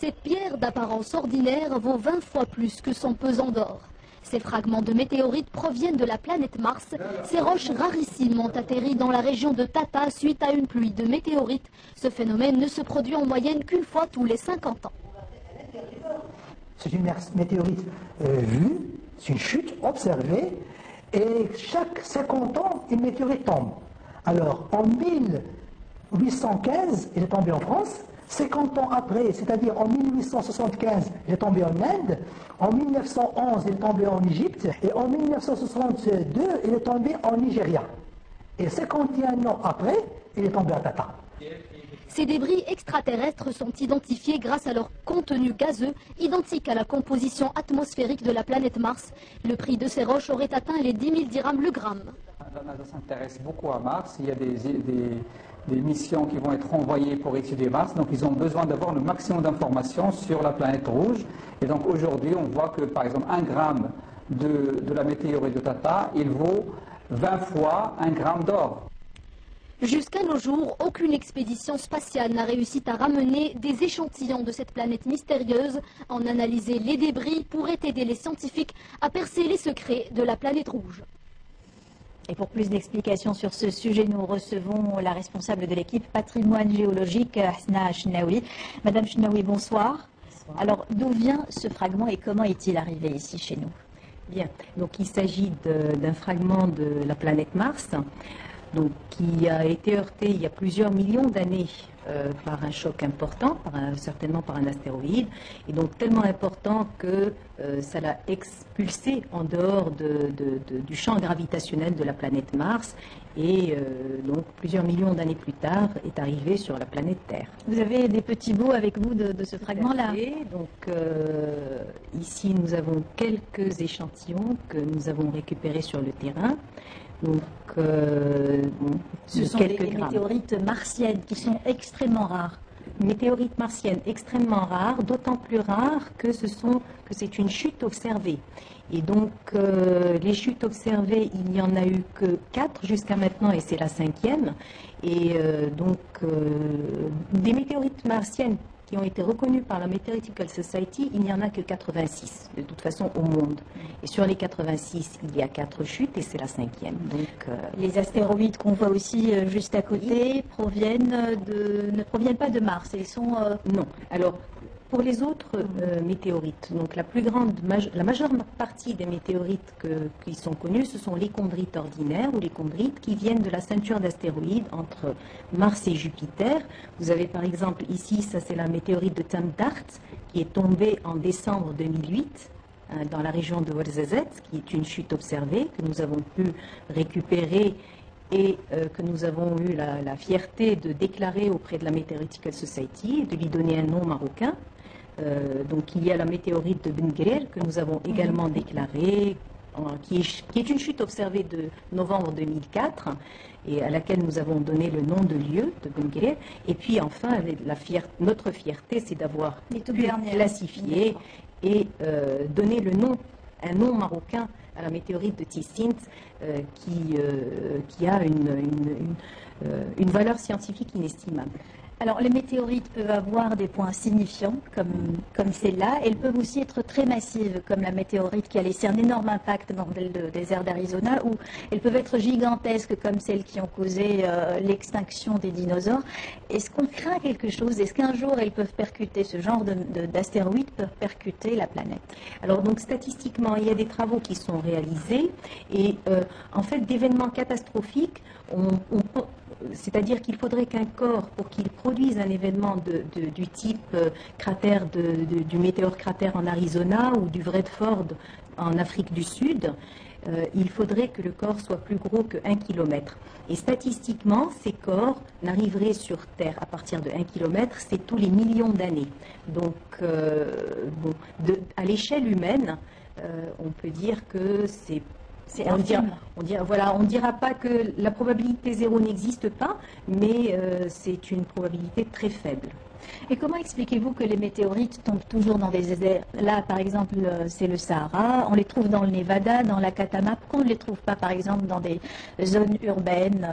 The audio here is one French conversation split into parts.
Cette pierre d'apparence ordinaire vaut 20 fois plus que son pesant d'or. Ces fragments de météorites proviennent de la planète Mars. Ces roches rarissimes ont atterri dans la région de Tata suite à une pluie de météorites. Ce phénomène ne se produit en moyenne qu'une fois tous les 50 ans. C'est une météorite vue, c'est une chute observée, et chaque 50 ans, une météorite tombe. Alors, en 1815, elle est tombée en France. 50 ans après, c'est-à-dire en 1875, elle est tombée en Inde. En 1911, elle est tombée en Égypte. Et en 1962, elle est tombée en Nigeria. Et 51 ans après, elle est tombée à Tata. Ces débris extraterrestres sont identifiés grâce à leur contenu gazeux, identique à la composition atmosphérique de la planète Mars. Le prix de ces roches aurait atteint les 10 000 dirhams le gramme. La NASA s'intéresse beaucoup à Mars. Il y a des missions qui vont être envoyées pour étudier Mars. Donc ils ont besoin d'avoir le maximum d'informations sur la planète rouge. Et donc aujourd'hui, on voit que par exemple 1 gramme de la météorite de Tata, il vaut 20 fois 1 gramme d'or. Jusqu'à nos jours, aucune expédition spatiale n'a réussi à ramener des échantillons de cette planète mystérieuse. En analyser les débris pourrait aider les scientifiques à percer les secrets de la planète rouge. Et pour plus d'explications sur ce sujet, nous recevons la responsable de l'équipe patrimoine géologique, Hasna Chnaoui. Madame Chnaoui, bonsoir. Bonsoir. Alors, d'où vient ce fragment et comment est-il arrivé ici chez nous? Bien, donc il s'agit d'un fragment de la planète Mars, donc, qui a été heurté il y a plusieurs millions d'années par un choc important, certainement par un astéroïde, et donc tellement important que ça l'a expulsé en dehors du champ gravitationnel de la planète Mars, et donc plusieurs millions d'années plus tard est arrivé sur la planète Terre. Vous avez des petits bouts avec vous de ce fragment-là? Donc ici nous avons quelques échantillons que nous avons récupérés sur le terrain. Donc, ce sont des météorites martiennes qui sont extrêmement rares. Météorites martiennes extrêmement rares, d'autant plus rares que c'est une chute observée. Et donc, les chutes observées, il n'y en a eu que 4 jusqu'à maintenant, et c'est la 5e. Et donc, des météorites martiennes qui ont été reconnus par la Meteoritical Society, il n'y en a que 86, de toute façon, au monde. Et sur les 86, il y a 4 chutes et c'est la 5e. Donc, les astéroïdes qu'on voit aussi juste à côté ne proviennent pas de Mars. Ils sont... Non. Alors, pour les autres météorites, donc la majeure partie des météorites qui sont connues, ce sont les chondrites ordinaires ou les chondrites qui viennent de la ceinture d'astéroïdes entre Mars et Jupiter. Vous avez par exemple ici, ça c'est la météorite de Tandart qui est tombée en décembre 2008 dans la région de Ouarzazate, qui est une chute observée que nous avons pu récupérer et que nous avons eu la fierté de déclarer auprès de la Meteoritical Society et de lui donner un nom marocain. Donc il y a la météorite de Ben Guerir que nous avons également déclarée, qui est une chute observée de novembre 2004 et à laquelle nous avons donné le nom de lieu de Ben Guerir. Et puis enfin, notre fierté, c'est d'avoir pu classifier et donner un nom marocain à la météorite de Tissint qui a une valeur scientifique inestimable. Alors, les météorites peuvent avoir des points signifiants, comme celle-là. Elles peuvent aussi être très massives, comme la météorite qui a laissé un énorme impact dans le désert d'Arizona, ou elles peuvent être gigantesques, comme celles qui ont causé l'extinction des dinosaures. Est-ce qu'on craint quelque chose? Est-ce qu'un jour, elles peuvent percuter, ce genre d'astéroïdes peuvent percuter la planète? Alors, donc, statistiquement, il y a des travaux qui sont réalisés, et en fait, d'événements catastrophiques, c'est-à-dire qu'il faudrait qu'un corps, pour qu'il produise un événement du type cratère du météore cratère en Arizona ou du Vredford en Afrique du Sud, il faudrait que le corps soit plus gros que 1 km. Et statistiquement, ces corps n'arriveraient sur Terre à partir de 1 km, c'est tous les millions d'années. Donc, à l'échelle humaine, on peut dire que c'est... On ne dira pas que la probabilité zéro n'existe pas, mais c'est une probabilité très faible. Et comment expliquez-vous que les météorites tombent toujours dans des déserts? Là, par exemple, c'est le Sahara, on les trouve dans le Nevada, dans la Katama. Pourquoi on ne les trouve pas, par exemple, dans des zones urbaines?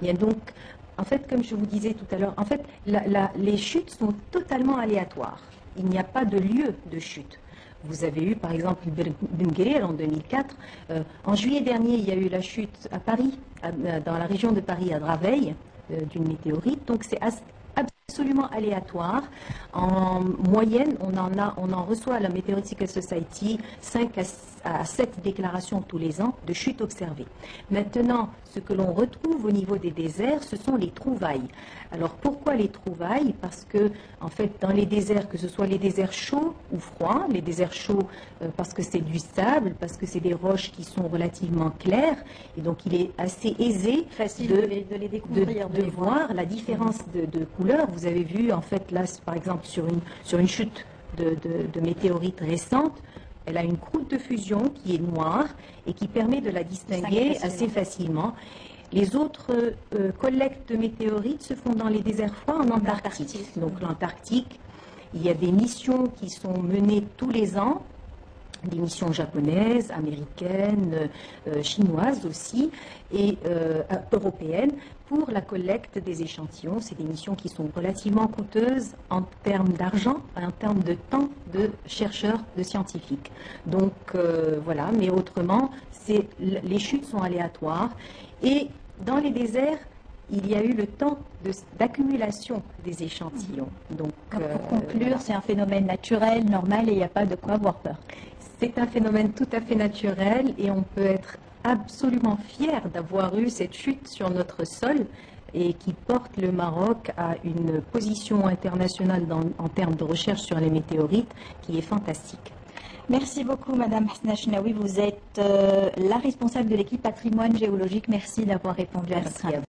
Bien, donc, En fait, comme je vous disais tout à l'heure, en fait, les chutes sont totalement aléatoires. Il n'y a pas de lieu de chute. Vous avez eu, par exemple, Ben Guerir en 2004. En juillet dernier, il y a eu la chute à Paris, dans la région de Paris, à Draveil, d'une météorite. Donc, c'est absolument aléatoire. En moyenne, on en reçoit à la Meteorological Society 5 à 7 déclarations tous les ans de chutes observées. Maintenant, ce que l'on retrouve au niveau des déserts, ce sont les trouvailles. Alors pourquoi les trouvailles? Parce que, en fait, dans les déserts, que ce soit les déserts chauds ou froids, les déserts chauds parce que c'est du sable, parce que c'est des roches qui sont relativement claires, et donc il est assez aisé de les découvrir, de voir la différence de couleur. Vous avez vu, en fait, là, par exemple, sur une chute de météorite récente, elle a une croûte de fusion qui est noire et qui permet de la distinguer assez facilement. Les autres collectes de météorites se font dans les déserts froids en Antarctique. Donc l'Antarctique, il y a des missions qui sont menées tous les ans, des missions japonaises, américaines, chinoises aussi, et européennes, pour la collecte des échantillons. C'est des missions qui sont relativement coûteuses en termes d'argent, en termes de temps de chercheurs, de scientifiques. Donc voilà, mais autrement, les chutes sont aléatoires. Et dans les déserts, il y a eu le temps d'accumulation des échantillons. Donc, pour conclure, c'est un phénomène naturel, normal, et il n'y a pas de quoi avoir peur. C'est un phénomène tout à fait naturel et on peut être absolument fier d'avoir eu cette chute sur notre sol et qui porte le Maroc à une position internationale en termes de recherche sur les météorites qui est fantastique. Merci beaucoup, Madame Hasna Chnaoui. Vous êtes la responsable de l'équipe patrimoine géologique. Merci d'avoir répondu à notre invitation.